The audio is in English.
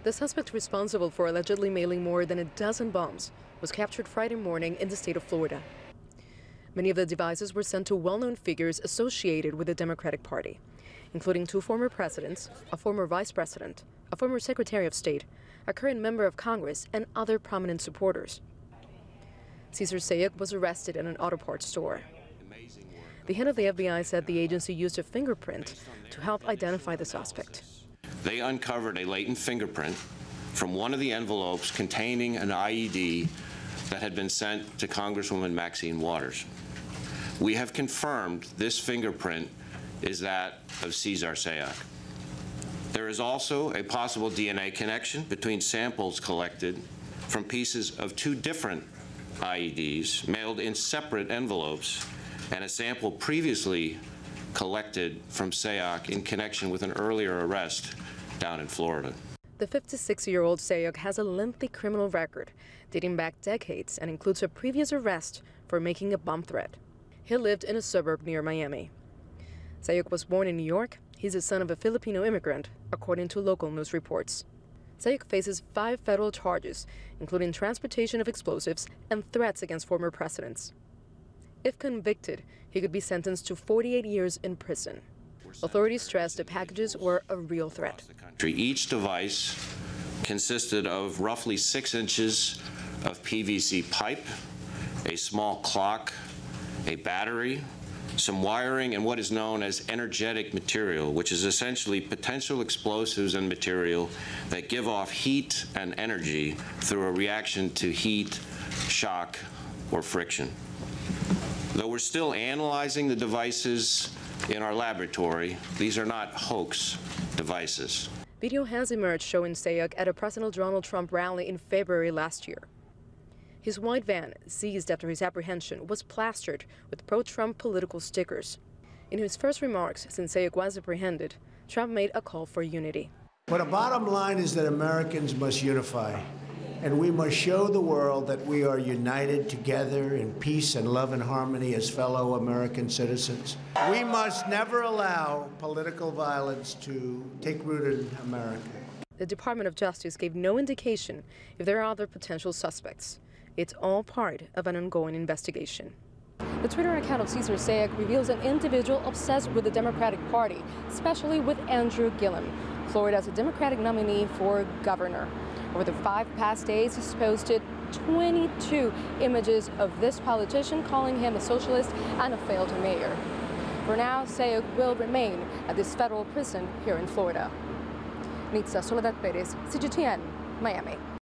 The suspect responsible for allegedly mailing more than a dozen bombs was captured Friday morning in the state of Florida. Many of the devices were sent to well-known figures associated with the Democratic Party, including 2 former presidents, a former vice president, a former secretary of state, a current member of Congress, and other prominent supporters. Cesar Sayek was arrested in an auto parts store. The head of the FBI said the agency used a fingerprint to help identify the suspect. They uncovered a latent fingerprint from one of the envelopes containing an IED that had been sent to Congresswoman Maxine Waters. We have confirmed this fingerprint is that of Cesar Sayek. There is also a possible DNA connection between samples collected from pieces of 2 different IEDs mailed in separate envelopes and a sample previously collected from Sayek in connection with an earlier arrest down in Florida. The 56-year-old Sayek has a lengthy criminal record dating back decades and includes a previous arrest for making a bomb threat. He lived in a suburb near Miami. Sayek was born in New York. He's the son of a Filipino immigrant, according to local news reports. Sayek faces 5 federal charges, including transportation of explosives and threats against former presidents. If convicted, he could be sentenced to 48 years in prison. Authorities stressed the packages were a real threat. Each device consisted of roughly 6 inches of PVC pipe, a small clock, a battery, some wiring, and what is known as energetic material, which is essentially potential explosives and material that give off heat and energy through a reaction to heat, shock, or friction. Though we're still analyzing the devices in our laboratory, these are not hoax devices. Video has emerged showing Sayek at a President Donald Trump rally in February last year. His white van, seized after his apprehension, was plastered with pro-Trump political stickers. In his first remarks since Sayek was apprehended, Trump made a call for unity. But the bottom line is that Americans must unify, and we must show the world that we are united together in peace and love and harmony as fellow American citizens. We must never allow political violence to take root in America. The Department of Justice gave no indication if there are other potential suspects. It's all part of an ongoing investigation. The Twitter account of Cesar Sayek reveals an individual obsessed with the Democratic Party, especially with Andrew Gillum, Florida's Democratic nominee for governor. Over the 5 past days, he's posted 22 images of this politician, calling him a socialist and a failed mayor. For now, Sayek will remain at this federal prison here in Florida. Nitza, Soledad, Perez, CGTN, Miami.